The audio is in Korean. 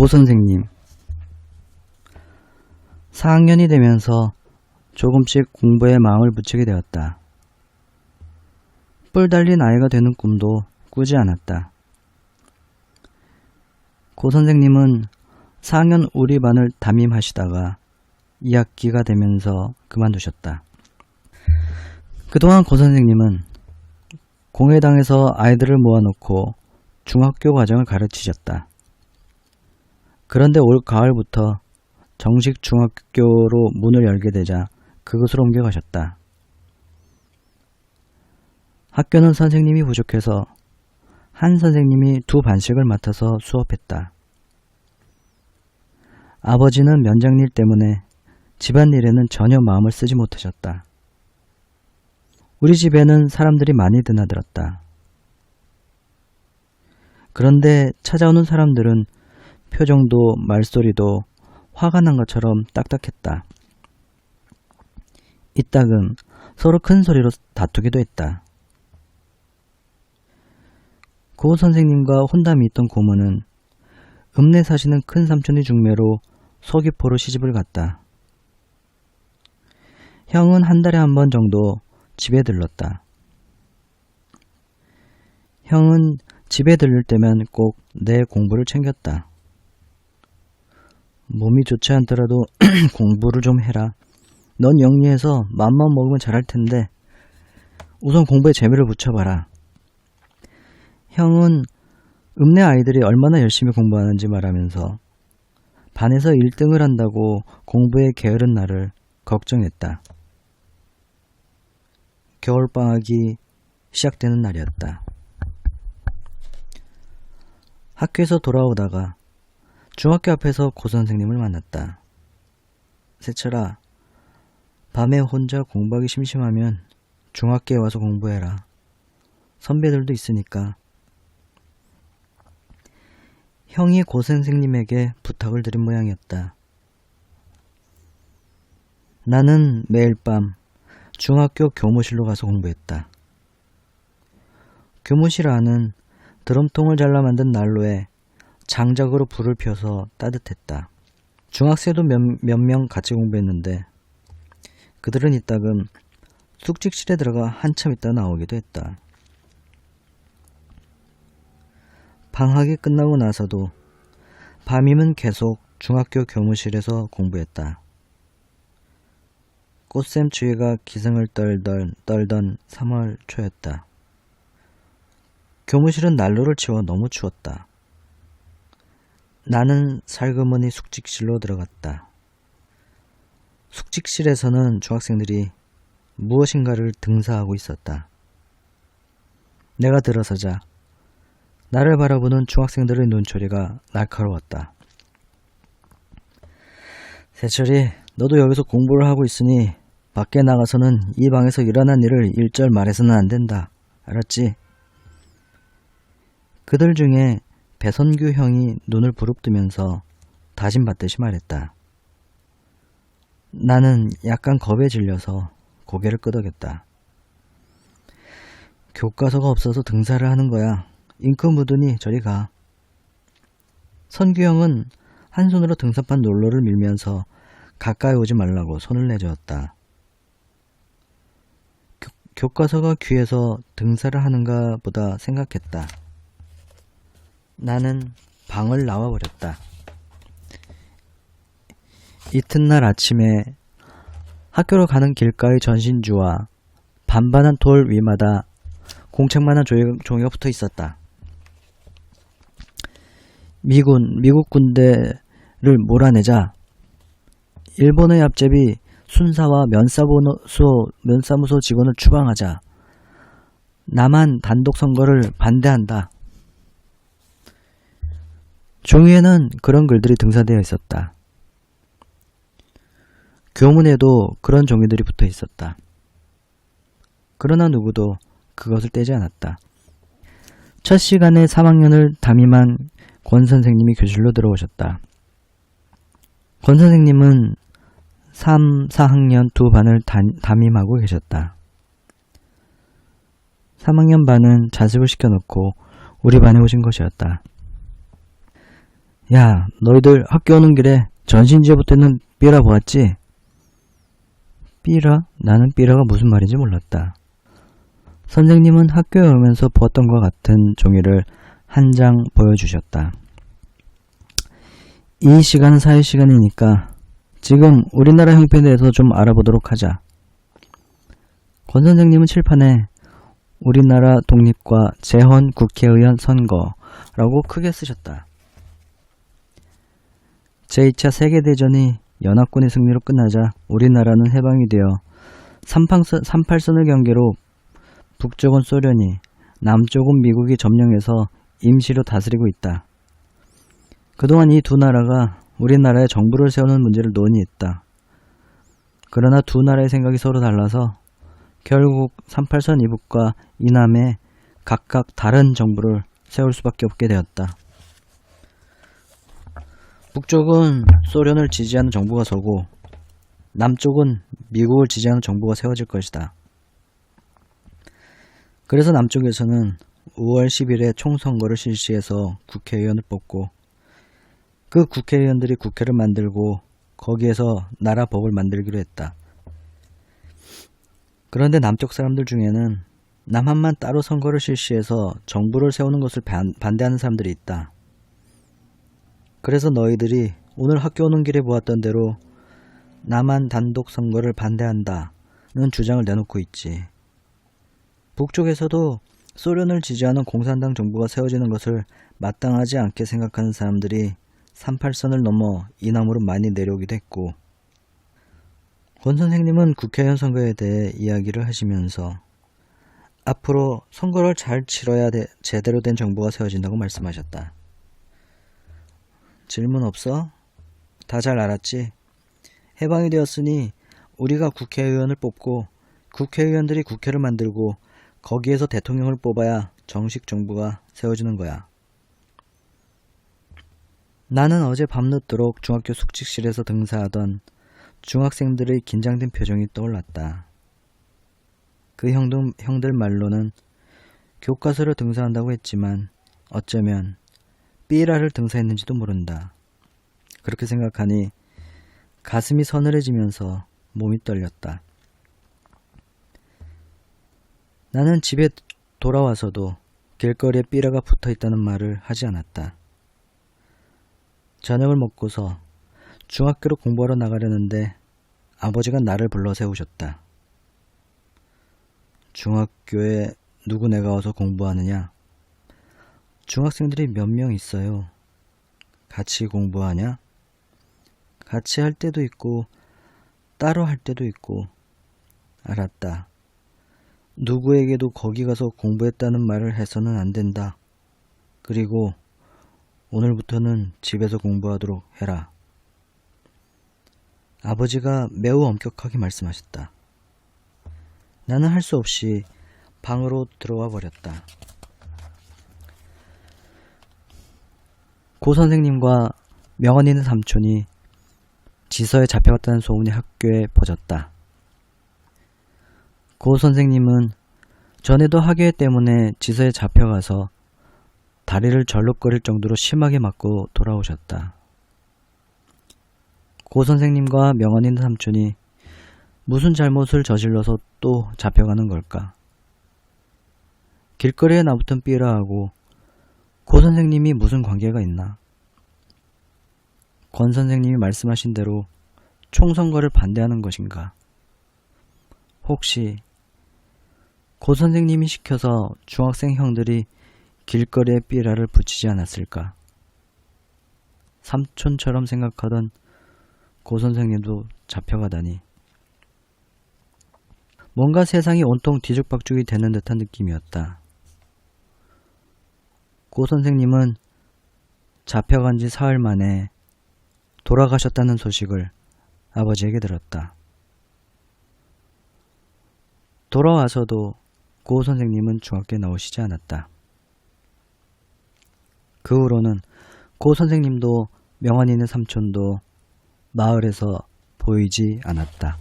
고 선생님, 4학년이 되면서 조금씩 공부에 마음을 붙이게 되었다. 뿔 달린 아이가 되는 꿈도 꾸지 않았다. 고 선생님은 4학년 우리 반을 담임하시다가 2학기가 되면서 그만두셨다. 그동안 고 선생님은 공회당에서 아이들을 모아놓고 중학교 과정을 가르치셨다. 그런데 올 가을부터 정식 중학교로 문을 열게 되자 그곳으로 옮겨가셨다. 학교는 선생님이 부족해서 한 선생님이 두 반씩을 맡아서 수업했다. 아버지는 면장일 때문에 집안일에는 전혀 마음을 쓰지 못하셨다. 우리 집에는 사람들이 많이 드나들었다. 그런데 찾아오는 사람들은 표정도 말소리도 화가 난 것처럼 딱딱했다. 이따금 서로 큰 소리로 다투기도 했다. 고 선생님과 혼담이 있던 고모는 읍내 사시는 큰 삼촌이 중매로 서귀포로 시집을 갔다. 형은 한 달에 한 번 정도 집에 들렀다. 형은 집에 들를 때면 꼭 내 공부를 챙겼다. 몸이 좋지 않더라도 공부를 좀 해라. 넌 영리해서 맘만 먹으면 잘할 텐데 우선 공부에 재미를 붙여봐라. 형은 읍내 아이들이 얼마나 열심히 공부하는지 말하면서 반에서 1등을 한다고 공부에 게으른 나를 걱정했다. 겨울방학이 시작되는 날이었다. 학교에서 돌아오다가 중학교 앞에서 고 선생님을 만났다. 세철아, 밤에 혼자 공부하기 심심하면 중학교에 와서 공부해라. 선배들도 있으니까. 형이 고 선생님에게 부탁을 드린 모양이었다. 나는 매일 밤 중학교 교무실로 가서 공부했다. 교무실 안은 드럼통을 잘라 만든 난로에 장작으로 불을 펴서 따뜻했다. 중학생도 몇 명 같이 공부했는데 그들은 이따금 숙직실에 들어가 한참 있다 나오기도 했다. 방학이 끝나고 나서도 밤이면 계속 중학교 교무실에서 공부했다. 꽃샘 추위가 기승을 떨던 3월 초였다. 교무실은 난로를 치워 너무 추웠다. 나는 살그머니 숙직실로 들어갔다. 숙직실에서는 중학생들이 무엇인가를 등사하고 있었다. 내가 들어서자 나를 바라보는 중학생들의 눈초리가 날카로웠다. 세철이, 너도 여기서 공부를 하고 있으니 밖에 나가서는 이 방에서 일어난 일을 일절 말해서는 안 된다. 알았지? 그들 중에 배선규 형이 눈을 부릅뜨면서 다짐받듯이 말했다. 나는 약간 겁에 질려서 고개를 끄덕였다. 교과서가 없어서 등사를 하는 거야. 잉크 묻으니 저리 가. 선규 형은 한 손으로 등산판 롤러를 밀면서 가까이 오지 말라고 손을 내저었다. 교과서가 귀해서 등사를 하는가 보다 생각했다. 나는 방을 나와버렸다. 이튿날 아침에 학교로 가는 길가의 전신주와 반반한 돌 위마다 공책만한 종이가 붙어 있었다. 미국 군대를 몰아내자 일본의 앞제비 순사와 면사무소 직원을 추방하자 남한 단독 선거를 반대한다. 종이에는 그런 글들이 등사되어 있었다. 교문에도 그런 종이들이 붙어 있었다. 그러나 누구도 그것을 떼지 않았다. 첫 시간에 3학년을 담임한 권 선생님이 교실로 들어오셨다. 권 선생님은 3, 4학년 두 반을 담임하고 계셨다. 3학년 반은 자습을 시켜놓고 우리 반에 오신 것이었다. 야, 너희들 학교 오는 길에 전신지에 붙어있는 삐라 보았지? 삐라? 나는 삐라가 무슨 말인지 몰랐다. 선생님은 학교에 오면서 보았던 것 같은 종이를 한 장 보여주셨다. 이 시간은 사회시간이니까 지금 우리나라 형편에 대해서 좀 알아보도록 하자. 권 선생님은 칠판에 우리나라 독립과 재헌 국회의원 선거라고 크게 쓰셨다. 제2차 세계대전이 연합군의 승리로 끝나자 우리나라는 해방이 되어 38선을 경계로 북쪽은 소련이, 남쪽은 미국이 점령해서 임시로 다스리고 있다. 그동안 이 두 나라가 우리나라의 정부를 세우는 문제를 논의했다. 그러나 두 나라의 생각이 서로 달라서 결국 38선 이북과 이남에 각각 다른 정부를 세울 수밖에 없게 되었다. 북쪽은 소련을 지지하는 정부가 서고 남쪽은 미국을 지지하는 정부가 세워질 것이다. 그래서 남쪽에서는 5월 10일에 총선거를 실시해서 국회의원을 뽑고 그 국회의원들이 국회를 만들고 거기에서 나라 법을 만들기로 했다. 그런데 남쪽 사람들 중에는 남한만 따로 선거를 실시해서 정부를 세우는 것을 반대하는 사람들이 있다. 그래서 너희들이 오늘 학교 오는 길에 보았던 대로 남한 단독 선거를 반대한다는 주장을 내놓고 있지. 북쪽에서도 소련을 지지하는 공산당 정부가 세워지는 것을 마땅하지 않게 생각하는 사람들이 38선을 넘어 이남으로 많이 내려오기도 했고, 권 선생님은 국회의원 선거에 대해 이야기를 하시면서 앞으로 선거를 잘 치러야 제대로 된 정부가 세워진다고 말씀하셨다. 질문 없어? 다 잘 알았지? 해방이 되었으니 우리가 국회의원을 뽑고 국회의원들이 국회를 만들고 거기에서 대통령을 뽑아야 정식 정부가 세워지는 거야. 나는 어제 밤늦도록 중학교 숙직실에서 등사하던 중학생들의 긴장된 표정이 떠올랐다. 그 형들 말로는 교과서를 등사한다고 했지만 어쩌면 삐라를 등사했는지도 모른다. 그렇게 생각하니 가슴이 서늘해지면서 몸이 떨렸다. 나는 집에 돌아와서도 길거리에 삐라가 붙어있다는 말을 하지 않았다. 저녁을 먹고서 중학교로 공부하러 나가려는데 아버지가 나를 불러 세우셨다. 중학교에 누구네가 와서 공부하느냐? 중학생들이 몇 명 있어요. 같이 공부하냐? 같이 할 때도 있고 따로 할 때도 있고. 알았다. 누구에게도 거기 가서 공부했다는 말을 해서는 안 된다. 그리고 오늘부터는 집에서 공부하도록 해라. 아버지가 매우 엄격하게 말씀하셨다. 나는 할 수 없이 방으로 들어와 버렸다. 고 선생님과 명언 있는 삼촌이 지서에 잡혀갔다는 소문이 학교에 퍼졌다. 고 선생님은 전에도 학예 때문에 지서에 잡혀가서 다리를 절룩거릴 정도로 심하게 맞고 돌아오셨다. 고 선생님과 명언 있는 삼촌이 무슨 잘못을 저질러서 또 잡혀가는 걸까? 길거리에 나붙은 삐라하고 고 선생님이 무슨 관계가 있나? 권 선생님이 말씀하신 대로 총선거를 반대하는 것인가? 혹시 고 선생님이 시켜서 중학생 형들이 길거리에 삐라를 붙이지 않았을까? 삼촌처럼 생각하던 고 선생님도 잡혀가다니. 뭔가 세상이 온통 뒤죽박죽이 되는 듯한 느낌이었다. 고 선생님은 잡혀간 지 사흘 만에 돌아가셨다는 소식을 아버지에게 들었다. 돌아와서도 고 선생님은 중학교에 나오시지 않았다. 그 후로는 고 선생님도 명언 있는 삼촌도 마을에서 보이지 않았다.